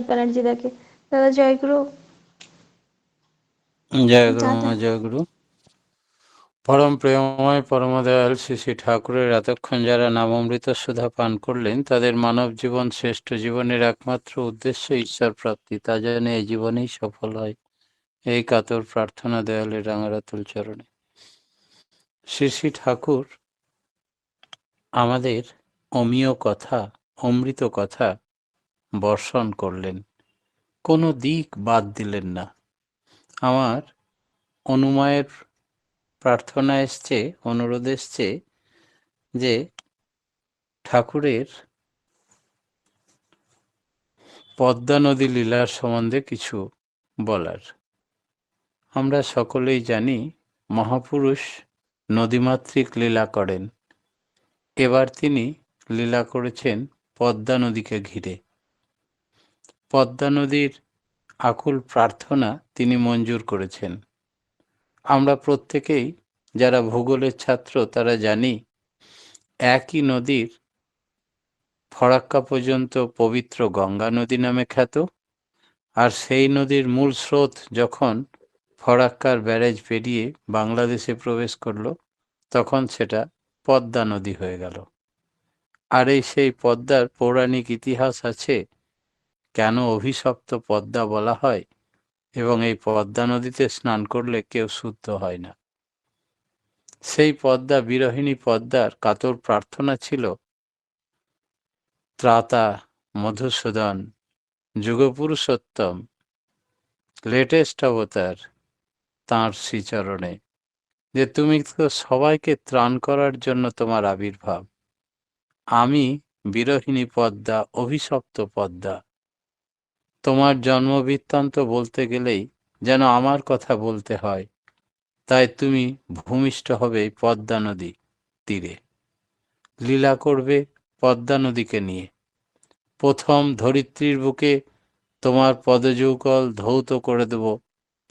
ব্যানার্জি দাকে। দাদা জয়গুরু। জয় গুরু দাদা মা, জয় গুরু। পরম প্রেমময় পরমদয়াল শ্রী শ্রী ঠাকুরের এতক্ষণ যারা নামামৃত সুধা পান করলেন, তাদের মানব জীবন শ্রেষ্ঠ জীবনের একমাত্র উদ্দেশ্য ঈশ্বর প্রাপ্তি, তা যেন এই জীবনেই সফল হয়, এই কাতর প্রার্থনা দয়ালের রাঙারাতুল চরণে। শ্রী শ্রী ঠাকুর আমাদের অমীয় কথা, অমৃত কথা বর্ষণ করলেন, কোনো দিক বাদ দিলেন না। আমার অনুমায়ের প্রার্থনা এসছে, অনুরোধ এসছে যে ঠাকুরের পদ্মা নদী লীলার সম্বন্ধে কিছু বলার। আমরা সকলেই জানি মহাপুরুষ নদীমাতৃক লীলা করেন। এবার তিনি লীলা করেছেন পদ্মা নদীকে ঘিরে। পদ্মা নদীর আকুল প্রার্থনা তিনি মঞ্জুর করেছেন। আমরা প্রত্যেকেই যারা ভূগোলের ছাত্র তারা জানি একই নদীর ফরাক্কা পর্যন্ত পবিত্র গঙ্গা নদী নামে খ্যাত, আর সেই নদীর মূল স্রোত যখন ফরাক্কার ব্যারেজ পেরিয়ে বাংলাদেশে প্রবেশ করল, তখন সেটা পদ্মা নদী হয়ে গেল। আর এই সেই পদ্মার পৌরাণিক ইতিহাস আছে, কেন অভিশপ্ত পদ্মা বলা হয়, এবং এই পদ্মা নদীতে স্নান করলে কেউ শুদ্ধ হয় না। সেই পদ্মা বিরহিণী পদ্মার কাতর প্রার্থনা ছিল ত্রাতা মধুসূদন যুগপুরুষোত্তম লেটেস্ট অবতার তাঁর শ্রীচরণে, যে তুমি তো সবাইকে ত্রাণ করার জন্য তোমার আবির্ভাব, আমি বিরহিণী পদ্মা, অভিশপ্ত পদ্মা, তোমার জন্মবৃত্তান্ত বলতে গেলেই যেন আমার কথা বলতে হয়, তাই তুমি ভূমিষ্ঠ হবে পদ্মা নদী তীরে, লীলা করবে পদ্মা নদীকে নিয়ে। প্রথম ধরিত্রীর বুকে তোমার পদযুগল ধৌত করে দেব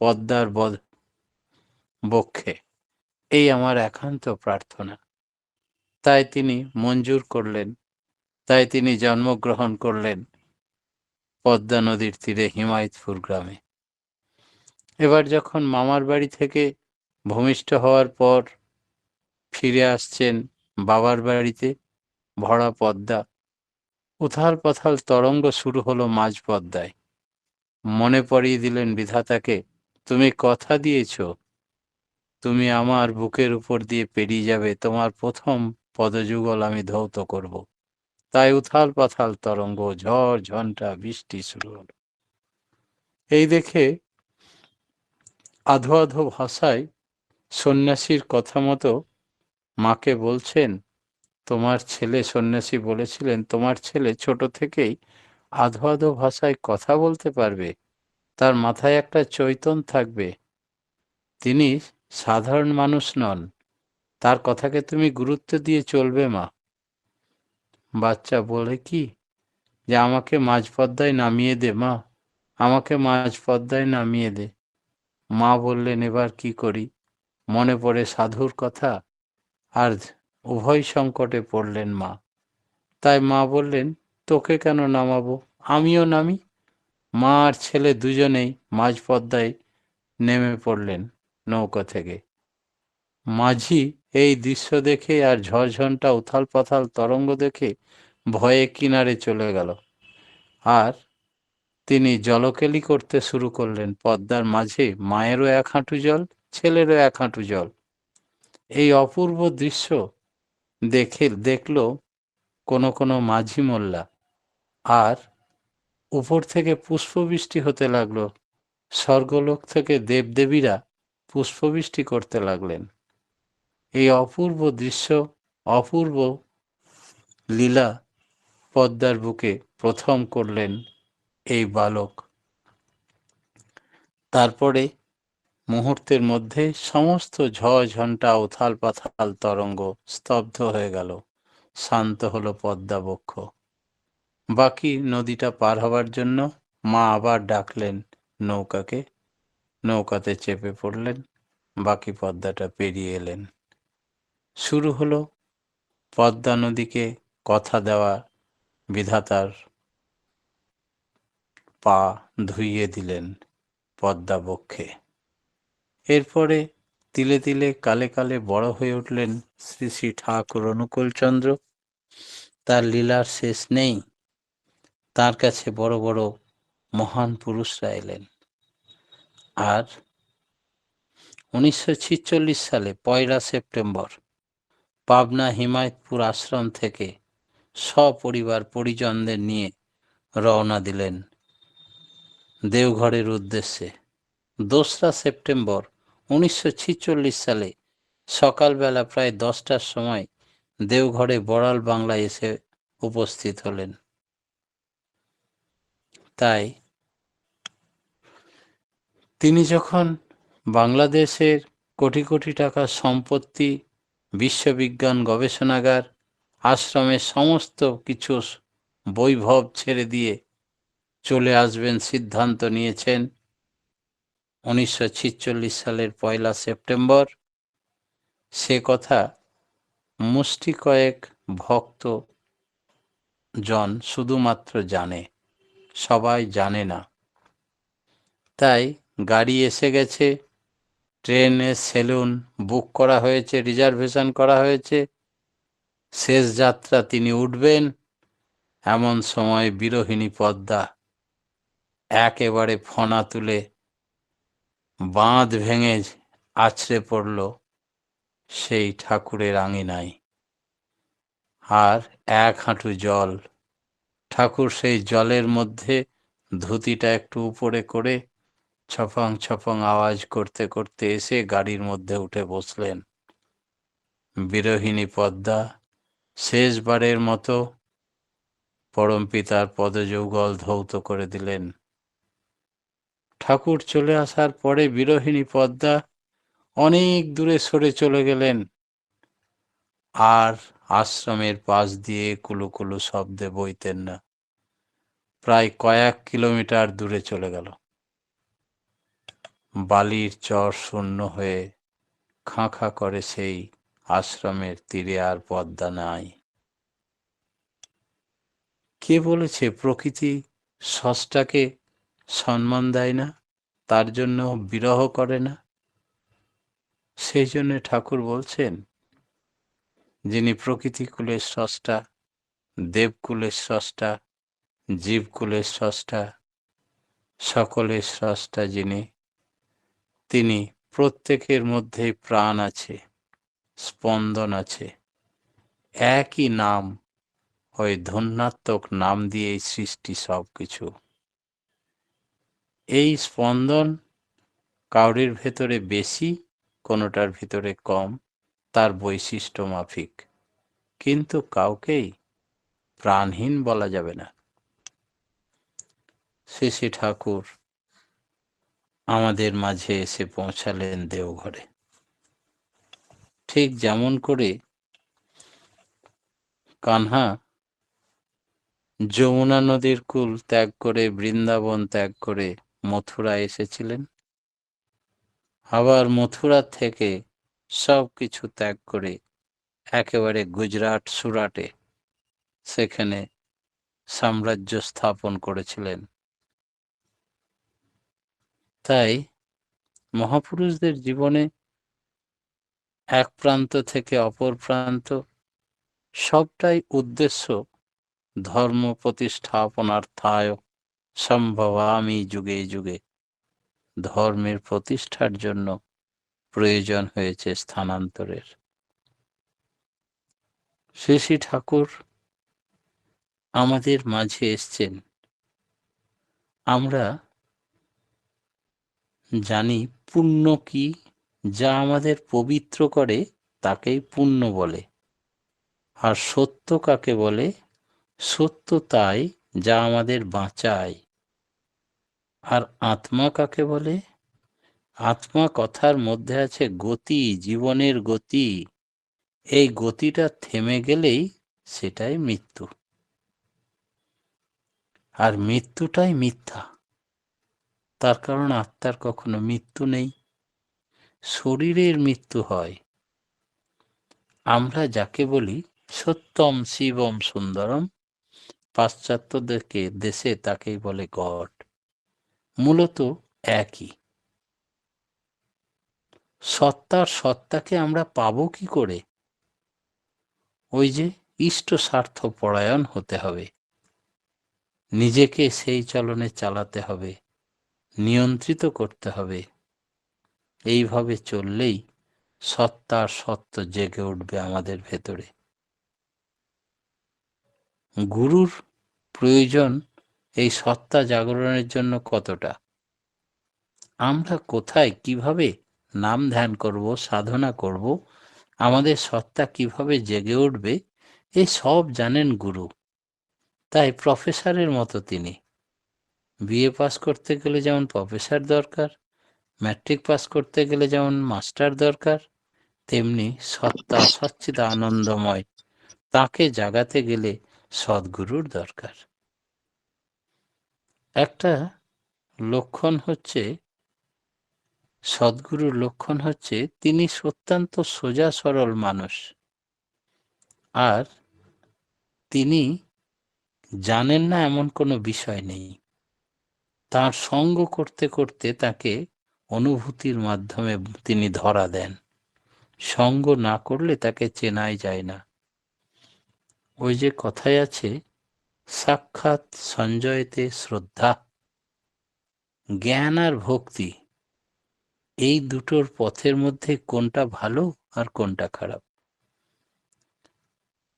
পদ্মার বক্ষে, এই আমার একান্ত প্রার্থনা। তাই তিনি মঞ্জুর করলেন, তাই তিনি জন্মগ্রহণ করলেন পদ্মা নদীর তীরে হিমায়তপুর গ্রামে। এবার যখন মামার বাড়ি থেকে ভূমিষ্ঠ হওয়ার পর ফিরে আসছেন বাবার বাড়িতে, ভরা পদ্মা, উথাল পাথাল তরঙ্গ শুরু হলো মাঝ পদ্মায়। মনে পড়িয়ে দিলেন বিধাতাকে, তুমি কথা দিয়েছ তুমি আমার বুকের উপর দিয়ে পেরিয়ে যাবে, তোমার প্রথম পদযুগল আমি ধৌত করব। তাই উথাল পাথাল তরঙ্গ, ঝড় ঝঞ্ঝা বৃষ্টি শুরু হলো। এই দেখে আধো আধো ভাষায় সন্ন্যাসীর কথা মতো মাকে বলছেন, তোমার ছেলে, সন্ন্যাসী বলেছিলেন তোমার ছেলে ছোট থেকেই আধো আধো ভাষায় কথা বলতে পারবে, তার মাথায় একটা চৈতন্য থাকবে, তিনি সাধারণ মানুষ নন, তার কথাকে তুমি গুরুত্ব দিয়ে চলবে মা। বাচ্চা বলে কি, যে আমাকে মাঝ পদ্মায় নামিয়ে দে মা, আমাকে মাঝ পদ্মায় নামিয়ে দে। মা বললেন, এবার কি করি? মনে পড়ে সাধুর কথা, আর উভয় সংকটে পড়লেন মা। তাই মা বললেন, তোকে কেন নামাবো, আমিও নামি। মা আর ছেলে দুজনেই মাঝ পদ্মায় নেমে পড়লেন নৌকা থেকে। মাঝি এই দৃশ্য দেখে আর ঝড়ঝঞ্ঝা উথাল পাথাল তরঙ্গ দেখে ভয়ে কিনারে চলে গেল, আর তিনি জলকেলি করতে শুরু করলেন পদ্মার মাঝে। মায়েরও এক হাঁটু জল, ছেলেরও এক হাঁটু জল। এই অপূর্ব দৃশ্য দেখল কোনো কোনো মাঝি মোল্লা, আর উপর থেকে পুষ্পবৃষ্টি হতে লাগলো। স্বর্গলোক থেকে দেবদেবীরা পুষ্পবৃষ্টি করতে লাগলেন। এই অপূর্ব দৃশ্য, অপূর্ব লীলা পদ্মার বুকে প্রথম করলেন এই বালক। তারপরে মুহূর্তের মধ্যে সমস্ত ঝড়ঝঞ্ঝা উথাল পাথাল তরঙ্গ স্তব্ধ হয়ে গেল, শান্ত হলো পদ্মা বক্ষ। বাকি নদীটা পার হবার জন্য মা আবার ডাকলেন নৌকাকে, নৌকাতে চেপে পড়লেন, বাকি পদ্মাটা পেরিয়ে এলেন। শুরু হলো পদ্মা নদীকে কথা দেওয়া বিধাতার পা ধুইয়ে দিলেন পদ্মাবক্ষে। এরপরে তিলে তিলে কালে কালে বড় হয়ে উঠলেন শ্রী শ্রী ঠাকুর অনুকূলচন্দ্র। তার লীলার শেষ নেই। তার কাছে বড় বড় মহান পুরুষরা এলেন। আর 1946 সালে 1 সেপ্টেম্বর পাবনা হিমায়তপুর আশ্রম থেকে সপরিবার পরিজনদের নিয়ে রওনা দিলেন দেওঘরের উদ্দেশ্যে। 2 সেপ্টেম্বর 1946 সালে সকালবেলা প্রায় 10টার সময় দেওঘরে বড়াল বাংলায় এসে উপস্থিত হলেন। তাই তিনি যখন বাংলাদেশের কোটি কোটি টাকার সম্পত্তি, বিশ্ববিজ্ঞান গবেষণাগার, আশ্রমের সমস্ত কিছু বৈভব ছেড়ে দিয়ে চলে আসবেন সিদ্ধান্ত নিয়েছেন 1946 সালের 1 সেপ্টেম্বর। সে কথা মুষ্টি কয়েক ভক্ত জন শুধুমাত্র জানে, সবাই জানে না। তাই গাড়ি এসে গেছে, ট্রেনের সেলুন বুক করা হয়েছে, রিজার্ভেশন করা হয়েছে। শেষ যাত্রা তিনি উঠবেন, এমন সময় বিরোহিণী পদ্মা একেবারে ফণা তুলে বাঁধ ভেঙে আছড়ে পড়ল সেই ঠাকুরের আঙিনায়। আর 1 হাঁটু জল। ঠাকুর সেই জলের মধ্যে ধুতিটা একটু উপরে করে ছফং ছফং আওয়াজ করতে করতে এসে গাড়ির মধ্যে উঠে বসলেন। বিরোহিণী পদ্মা শেষবারের মতো পরমপিতার পদযুগল ধৌত করে দিলেন। ঠাকুর চলে আসার পরে বিরোহিণী পদ্মা অনেক দূরে সরে চলে গেলেন। আর আশ্রমের পাশ দিয়ে কুলুকুলু শব্দে বইতেন না। প্রায় কয়েক কিলোমিটার দূরে চলে গেল। বালির চর শূন্য হয়ে খাঁ খাঁ করে সেই আশ্রমের তীরে আর পদ্মা নাই। কে বলেছে প্রকৃতি স্রষ্টাকে সম্মান দেয় না, তার জন্য বিরহ করে না? সেই জন্য ঠাকুর বলছেন, যিনি প্রকৃতিকুলের স্রষ্টা, দেবকুলের স্রষ্টা, জীবকুলের স্রষ্টা, সকলের স্রষ্টা যিনি, তিনি প্রত্যেকের মধ্যেই প্রাণ আছে, স্পন্দন আছে। একই নাম, ওই ধন্যাত্মক নাম দিয়েই সৃষ্টি সব কিছু। এই স্পন্দন কাউরির ভেতরে বেশি, কোনোটার ভিতরে কম, তার বৈশিষ্ট্য মাফিক। কিন্তু কাউকেই প্রাণহীন বলা যাবে না। শ্রী শ্রী ঠাকুর আমাদের মাঝে এসে পৌঁছালেন দেওঘরে। ঠিক যেমন করে কানহা যমুনা নদীর কূল ত্যাগ করে, বৃন্দাবন ত্যাগ করে মথুরা এসেছিলেন, আবার মথুরা থেকে সব কিছু ত্যাগ করে একেবারে গুজরাট সুরাটে সেখানে সাম্রাজ্য স্থাপন করেছিলেন। তাই মহাপুরুষদের জীবনে এক প্রান্ত থেকে অপর প্রান্ত সবটাই উদ্দেশ্য ধর্ম প্রতিষ্ঠাপনার্থায় সম্ভবামি যুগে যুগে। ধর্মের প্রতিষ্ঠার জন্য প্রয়োজন হয়েছে স্থানান্তরের। শ্রী শ্রী ঠাকুর আমাদের মাঝে এসছেন। আমরা জানি পুণ্য কি, যা আমাদের পবিত্র করে তাকেই পুণ্য বলে। আর সত্য কাকে বলে? সত্য তাই যা আমাদের বাঁচায়। আর আত্মা কাকে বলে? আত্মা কথার মধ্যে আছে গতি, জীবনের গতি। এই গতিটা থেমে গেলেই সেটাই মৃত্যু। আর মৃত্যুটাই মিথ্যা। তার কারণ আত্মার কখনো মৃত্যু নেই, শরীরের মৃত্যু হয়। আমরা যাকে বলি সত্যম শিবম সুন্দরম, পাশ্চাত্য দেশে তাকেই বলে গড। মূলত একই। সত্তার সত্তাকে আমরা পাবো কি করে? ওই যে ইষ্ট স্বার্থ পরায়ণ হতে হবে, নিজেকে সেই চলনে চালাতে হবে, নিয়ন্ত্রিত করতে হবে। এইভাবে চললেই সত্তার সত্য জেগে উঠবে আমাদের ভেতরে। গুরুর প্রয়োজন এই সত্তা জাগরণের জন্য কতটা? আমরা কোথায় কিভাবে নাম ধ্যান করব, সাধনা করব, আমাদের সত্তা কিভাবে জেগে উঠবে, এই সব জানেন গুরু। তাই প্রফেসরের মতো তিনি। বিএ পাস করতে গেলে যেমন প্রফেসর দরকার, ম্যাট্রিক পাস করতে গেলে যেমন মাস্টার দরকার, তেমনি সত্তা সচ্চিদ আনন্দময় তাকে জাগাতে গেলে সদ্গুরুর দরকার। একটা লক্ষণ হচ্ছে, সদ্গুরুর লক্ষণ হচ্ছে তিনি অত্যন্ত সোজা সরল মানুষ, আর তিনি জানেন না এমন কোনো বিষয় নেই। তার সঙ্গ করতে করতে তাকে অনুভূতির মাধ্যমে তিনি ধরা দেন। সঙ্গ না করলে তাকে চেনাই যায় না। ওই যে কথায় আছে, সাক্ষাৎ সঞ্জয়তে শ্রদ্ধা। জ্ঞান আর ভক্তি, এই দুটোর পথের মধ্যে কোনটা ভালো আর কোনটা খারাপ?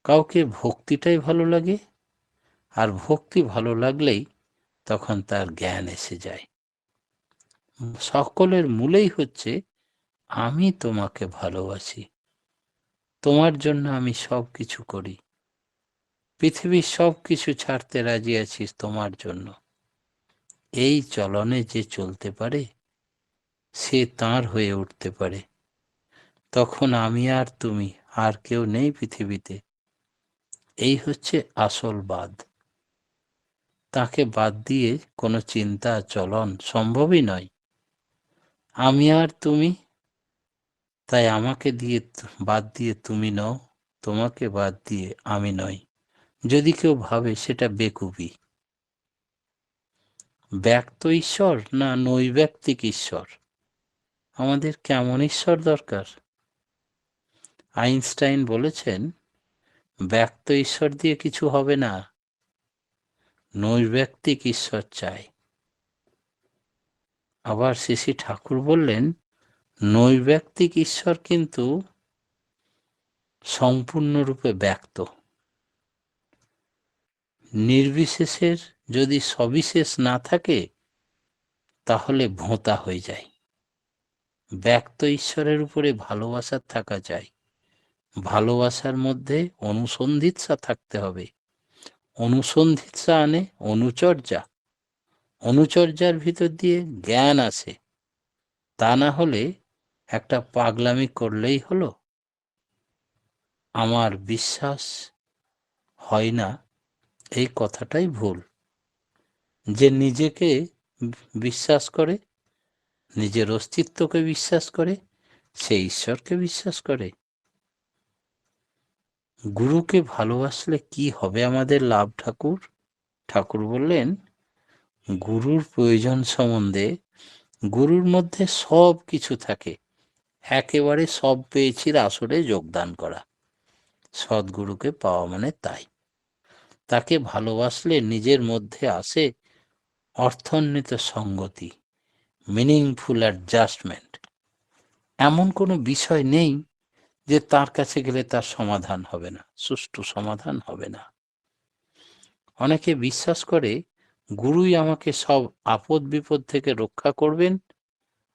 কাউকে ভক্তিটাই ভালো লাগে, আর ভক্তি ভালো লাগলেই তখন তার জ্ঞান এসে যায়। সকলের মূলেই হচ্ছে আমি তোমাকে ভালোবাসি, তোমার জন্য আমি সব কিছু করি, পৃথিবীর সব কিছু ছাড়তে রাজি আছি তোমার জন্য। এই চলনে যে চলতে পারে সে তাঁর হয়ে উঠতে পারে। তখন আমি আর তুমি আর কেউ নেই পৃথিবীতে। এই হচ্ছে আসল বাদ। তাকে বাদ দিয়ে কোনো চিন্তা চলন সম্ভবই নয়। আমি আর তুমি, তাই আমাকে দিয়ে বাদ দিয়ে তুমি নও, তোমাকে বাদ দিয়ে আমি নই। যদি কেউ ভাবে সেটা বেকুবি। ব্যক্ত ঈশ্বর না নৈব্যক্তিক ঈশ্বর? আমাদের কেমন ঈশ্বর দরকার? আইনস্টাইন বলেছেন, ব্যক্ত ঈশ্বর দিয়ে কিছু হবে না, নৈর্ব্যক্তিক ঈশ্বর চাই। আবার শ্রী ঠাকুর বললেন, নৈর্ব্যক্তিক ঈশ্বর কিন্তু সম্পূর্ণরূপে ব্যক্ত। নির্বিশেষের যদি সবিশেষ না থাকে তাহলে ভোঁতা হয়ে যায়। ব্যক্ত ঈশ্বরের উপরে ভালোবাসা থাকা চাই। ভালোবাসার মধ্যে অনুসন্ধিৎসা থাকতে হবে। অনুসন্ধিৎসা আনে অনুচর্যা, অনুচর্যার ভিতর দিয়ে জ্ঞান আসে। তা না হলে একটা পাগলামি করলেই হলো। আমার বিশ্বাস হয় না, এই কথাটাই ভুল। যে নিজেকে বিশ্বাস করে, নিজের অস্তিত্বকে বিশ্বাস করে, সে ঈশ্বরকে বিশ্বাস করে। গুরুকে ভালোবাসলে কি হবে আমাদের লাভ ঠাকুর? ঠাকুর বললেন, গুরুর প্রয়োজন সম্বন্ধে, গুরুর মধ্যে সব কিছু থাকে, একেবারে সব পেয়েছি আসরে যোগদান করা। সদ্গুরুকে পাওয়া মানে তাই। তাকে ভালোবাসলে নিজের মধ্যে আসে অর্থোন্নীত সঙ্গতি, মিনিংফুল অ্যাডজাস্টমেন্ট। এমন কোনো বিষয় নেই যে তার কাছে গেলে তার সমাধান হবে না, সুষ্ঠু সমাধান হবে না। অনেকে বিশ্বাস করে গুরুই আমাকে সব আপদ বিপদ থেকে রক্ষা করবেন,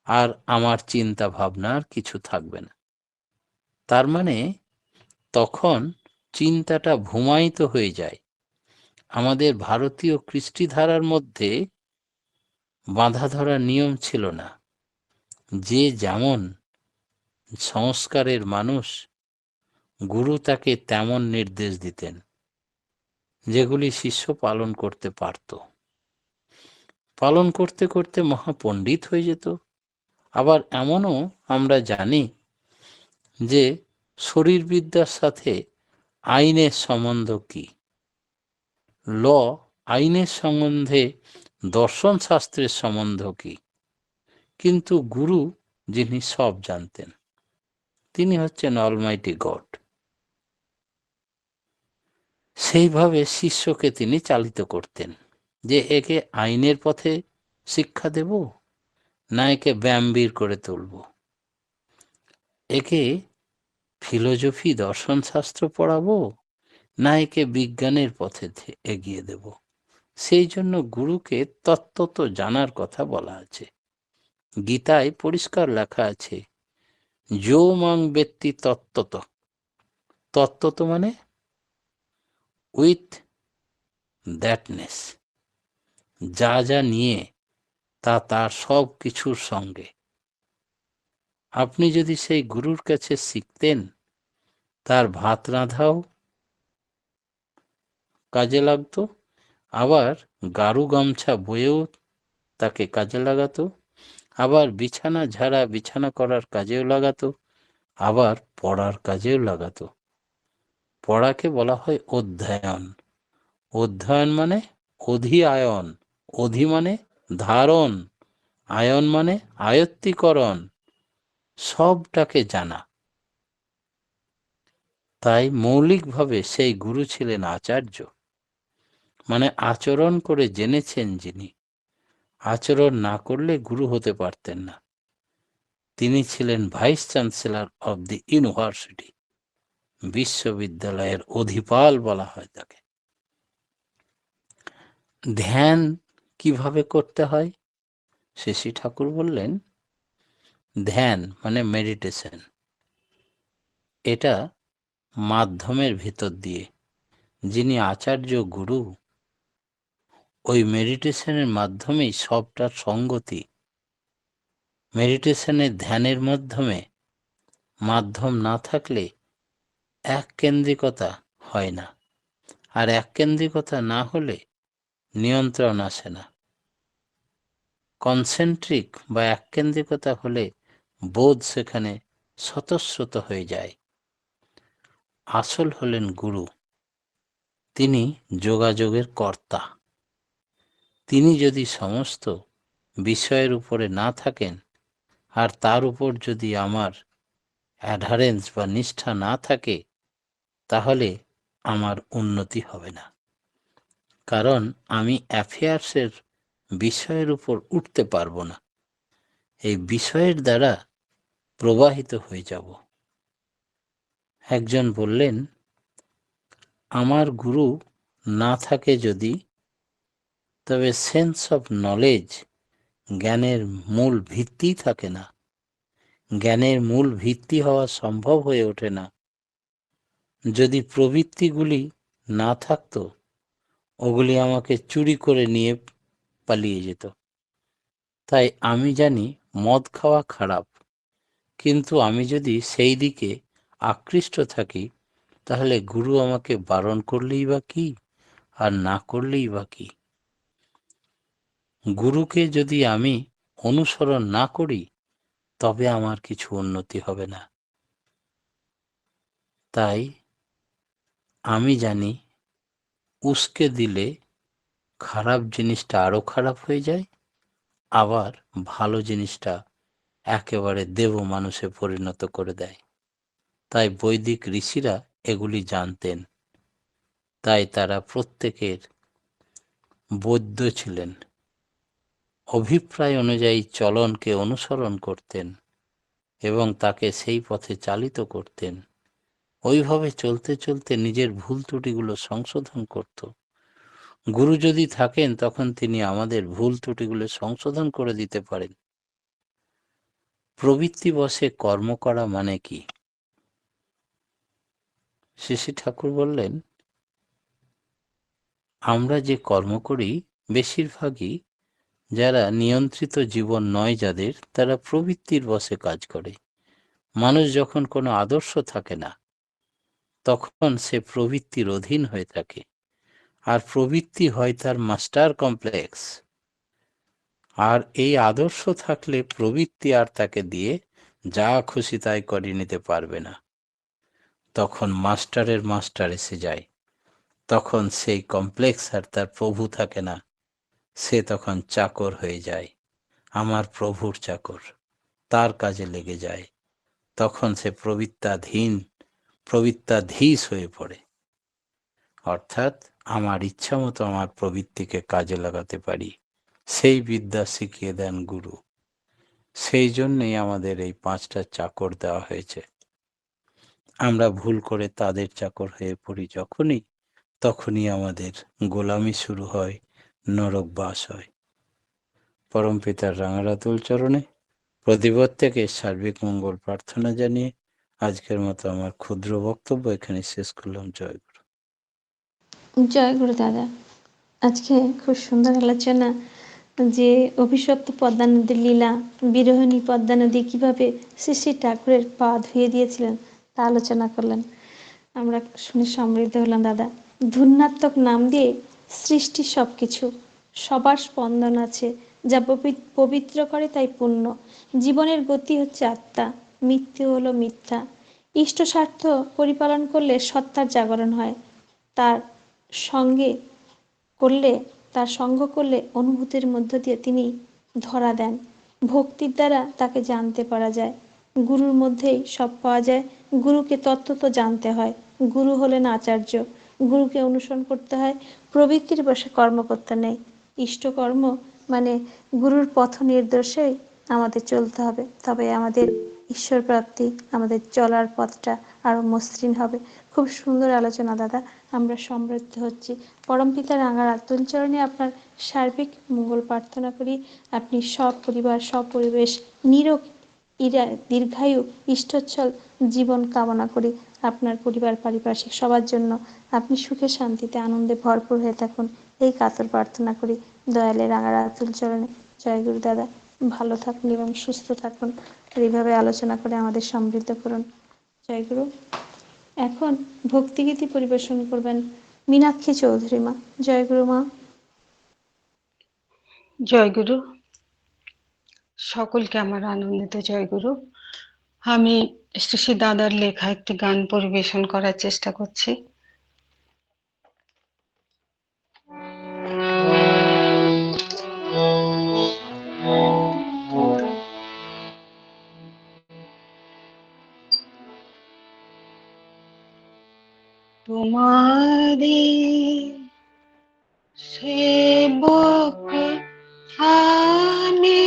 আর আমার চিন্তা ভাবনা আর কিছু থাকবে না। তার মানে তখন চিন্তাটা ভূমায়িত হয়ে যায়। আমাদের ভারতীয় কৃষ্টিধারার মধ্যে বাঁধা ধরা নিয়ম ছিল না। যে যেমন সংস্কারের মানুষ, গুরু তাকে তেমন নির্দেশ দিতেন, যেগুলি শিষ্য পালন করতে পারত। পালন করতে করতে মহাপণ্ডিত হয়ে যেত। আবার এমনও আমরা জানি যে শরীরবিদ্যার সাথে আইনের সম্বন্ধ কি। ল আইনের সম্বন্ধে দর্শন শাস্ত্রের সম্বন্ধ কি, কিন্তু গুরু যিনি সব জানতেন, তিনি হচ্ছেন অলমাইটি গড। সেইভাবে শিষ্যকে তিনি চালিত করতেন যে একে আইনের পথে শিক্ষা দেব, না একে ব্যায়ামবীর করে তুলব, একে ফিলোজফি দর্শনশাস্ত্র পড়াবো, না একে বিজ্ঞানের পথে এগিয়ে দেব। সেই জন্য গুরুকে তত্ত্বত জানার কথা বলা আছে। গীতায় পরিষ্কার লেখা আছে, যো মাং ব্যক্তি তত্ত্বত। তত্ত্বত মানে উইথ দ্যাটনেস, যা যা নিয়ে তা তার সব কিছুর সঙ্গে। আপনি যদি সেই গুরুর কাছে শিখতেন, তার ভাত রাঁধাও কাজে লাগতো, আবার গারু গামছা বয়েও তাকে কাজে লাগাতো, আবার বিছানা ঝাড়া বিছানা করার কাজেও লাগাতো, আবার পড়ার কাজেও লাগাতো। পড়াকে বলা হয় অধ্যয়ন। অধ্যয়ন মানে অধিআয়ন। অধি মানে ধারণ, আয়ন মানে আয়ত্তীকরণ, সবটাকে জানা। তাই মৌলিকভাবে সেই গুরু ছিলেন আচার্য, মানে আচরণ করে জেনেছেন যিনি। আচরণ না করলে গুরু হতে পারতেন না। তিনি ছিলেন vice chancellor of the university, বিশ্ববিদ্যালয়ের অধিপাল বলা হয় তাকে। ধ্যান কিভাবে করতে হয়? শশী ঠাকুর বললেন, ধ্যান মানে মেডিটেশন, এটা মাধ্যমের ভিতর দিয়ে, যিনি আচার্য গুরু, ওই মেডিটেশনের মাধ্যমেই সবটার সঙ্গতি। মেডিটেশনের ধ্যানের মাধ্যমে মাধ্যম না থাকলে এককেন্দ্রিকতা হয় না, আর এককেন্দ্রিকতা না হলে নিয়ন্ত্রণ আসে না। কনসেন্ট্রিক বা এককেন্দ্রিকতা হলে বোধ সেখানে স্বতঃস্রত হয়ে যায়। আসল হলেন গুরু, তিনি যোগাযোগের কর্তা। তিনি যদি সমস্ত বিষয়ের উপরে না থাকেন, আর তার উপর যদি আমার অ্যাডারেন্স বা নিষ্ঠা না থাকে, তাহলে আমার উন্নতি হবে না। কারণ আমি অ্যাফেয়ার্সের বিষয়ের উপর উঠতে পারবো না, এই বিষয়ের দ্বারা প্রবাহিত হয়ে যাব। একজন বললেন, আমার গুরু না থাকে যদি, তবে সেন্স অফ নলেজ, জ্ঞানের মূল ভিত্তি থাকে না। জ্ঞানের মূল ভিত্তি হওয়া সম্ভব হয়ে ওঠে না যদি প্রবৃত্তিগুলি না থাকতো, ওগুলি আমাকে চুরি করে নিয়ে পালিয়ে যেত। তাই আমি জানি মদ খাওয়া খারাপ, কিন্তু আমি যদি সেই দিকে আকৃষ্ট থাকি, তাহলে গুরু আমাকে বারণ করলেই বা কি, আর না করলেই বা কি। গুরুকে যদি আমি অনুসরণ না করি, তবে আমার কিছু উন্নতি হবে না। তাই আমি জানি উস্কে দিলে খারাপ জিনিসটা আরো খারাপ হয়ে যায়, আবার ভালো জিনিসটা একেবারে দেব মানুষে পরিণত করে দেয়। তাই বৈদিক ঋষিরা এগুলি জানতেন, তাই তারা প্রত্যেকের বৈদ্য ছিলেন। অভিপ্রায় অনুযায়ী চলনকে অনুসরণ করতেন এবং তাকে সেই পথে চালিত করতেন। ওইভাবে চলতে চলতে নিজের ভুল ত্রুটিগুলো সংশোধন করত। গুরু যদি থাকেন, তখন তিনি আমাদের ভুল ত্রুটিগুলো সংশোধন করে দিতে পারেন। প্রবৃত্তি বশে কর্ম করা মানে কি? শশী ঠাকুর বললেন, আমরা যে কর্ম করি বেশিরভাগই যারা নিয়ন্ত্রিত জীবন নয় যাদের, তারা প্রবৃত্তির বশে কাজ করে। মানুষ যখন কোনো আদর্শ থাকে না, তখন সে প্রবৃত্তির অধীন হয়ে থাকে, আর প্রবৃত্তি হয় তার মাস্টার কমপ্লেক্স। আর এই আদর্শ থাকলে প্রবৃত্তি আর তাকে দিয়ে যা খুশি তাই করে নিতে পারবে না। তখন মাস্টারের মাস্টার এসে যায়, তখন সেই কমপ্লেক্স আর তার প্রভু থাকে না, সে তখন চাকর হয়ে যায়, আমার প্রভুর চাকর, তার কাজে লেগে যায়। তখন সে প্রবৃত্তাধীশ হয়ে পড়ে, অর্থাৎ আমার ইচ্ছা মতো আমার প্রবৃত্তিকে কাজে লাগাতে পারি, সেই বিদ্যা শিখিয়ে দেন গুরু। সেই জন্যেই আমাদের এই 5টা চাকর দেওয়া হয়েছে। আমরা ভুল করে তাদের চাকর হয়ে পড়ি তখনই আমাদের গোলামি শুরু হয়, নরকবাস হয়। পরমপিতার রাঙারাতুল চরণে প্রতিপ্রত্যেকের সার্বিক মঙ্গল প্রার্থনা জানিয়ে আজকের মতো আমার ক্ষুদ্র বক্তব্য এখানে শেষ করলাম। জয় গুরু। জয় গুরু দাদা। আজকে খুব সুন্দর আলোচনা, যে অভিশপ্ত পদ্মা নদীর লীলা, বিরোহিণী পদ্মা নদী কীভাবে শ্রী শ্রী ঠাকুরের পা ধুয়ে দিয়েছিলেন তা আলোচনা করলেন। আমরা শুনে সমৃদ্ধ হলাম দাদা। ধূন্যাত্মক নাম দিয়ে সৃষ্টির সব কিছু, সবার স্পন্দন আছে, যা পবিত্র করে তাই পুণ্য। জীবনের গতি হচ্ছে আত্মা, মৃত্যু হলো মিথ্যা। ইষ্ট স্বার্থ পরিপালন করলে সত্তার জাগরণ হয়। তার সঙ্গে করলে তার সঙ্গ করলে অনুভূতির মধ্য দিয়ে তিনি ধরা দেন। ভক্তির দ্বারা তাকে জানতে পারা যায়। গুরুর মধ্যেই সব পাওয়া যায়। গুরুকে তত্ত্ব জানতে হয়। গুরু হলেন আচার্য। গুরুকে অনুসরণ করতে হয়, প্রবৃত্তির বশে কর্ম করতে নেই। ইষ্টকর্ম মানে গুরুর পথ নির্দেশেই আমাদের চলতে হবে, তবে আমাদের ঈশ্বর প্রাপ্তি, আমাদের চলার পথটা আরও মসৃণ হবে। খুব সুন্দর আলোচনা দাদা, আমরা সমৃদ্ধ হচ্ছি। পরমপিতা রাঙার আতুল চরণে আপনার সার্বিক মঙ্গল প্রার্থনা করি। আপনি সব পরিবার, সব পরিবেশ নিরোগ দীর্ঘায়ু ইষ্টোচ্ছল জীবন কামনা করি আপনার পরিবার, পারিপার্শ্বিক সবার জন্য। আপনি সুখে শান্তিতে আনন্দে ভরপুর হয়ে থাকুন, এই কাতর প্রার্থনা করি দয়ালে রাঙার আতুল চরণে। জয় গুরু দাদা, ভালো থাকুন এবং সুস্থ থাকুন। এইভাবে আলোচনা করে আমাদের সমৃদ্ধ করুন। জয় গুরু। এখন ভক্তিগীতি পরিবেশন করবেন মীনাক্ষী চৌধুরী মা। জয় গুরু মা। জয় গুরু। সকলকে আমার আনন্দিত জয় গুরু। আমি শ্রী শ্রী দাদার লেখা একটি গান পরিবেশন করার চেষ্টা করছি। তোমারে সেবক আমি,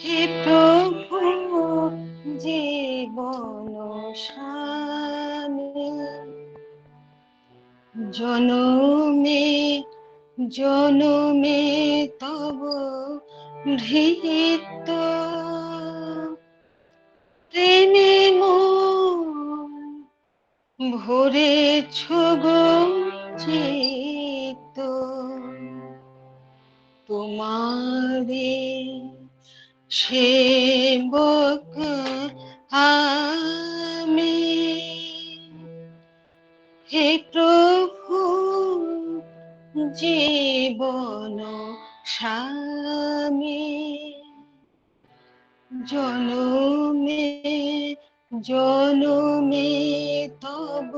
হে প্রভু জীবন স্বামী, জনমে জনমে তব ভৃত্য, প্রেমে মন ভরেছ গো চিত্ত, তোমারে সেবক আমি, হে প্রভু জীবন স্বামী, জনমে জনমে তব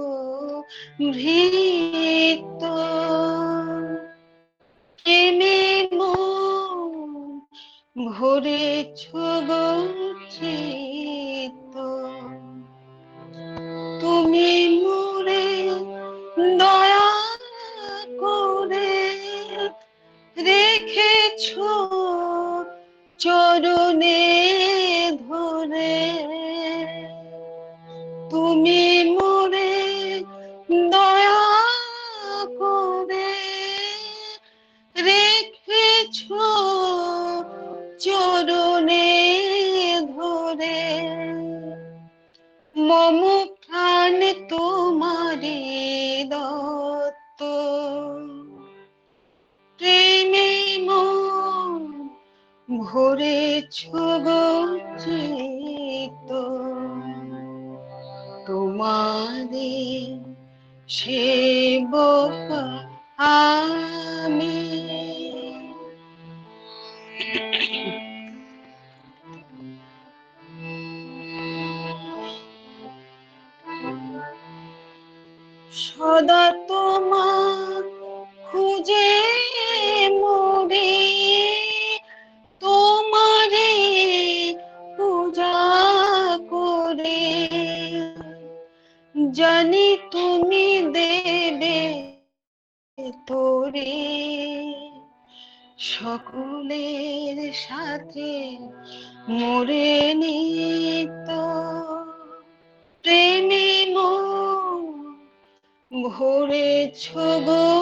ভৃত্য, প্রেমে মন ভরেছ গো চিত্ত, তুমি মোরে দয়া করে রেখেছ চরণে ধরে, তুমি মোরে দয়া করে রেখেছ চরণে ধরে, মম প্রাণ তোমারে দত্ত, প্রেমে মন ভরেছ গো চিত্ত, তোমারে সেবক আমি। সদা তোমার খুঁজে জানি তুমি দেবে তোরে সকলের সাথে মরে নিত প্রেমে মন ভরেছ গো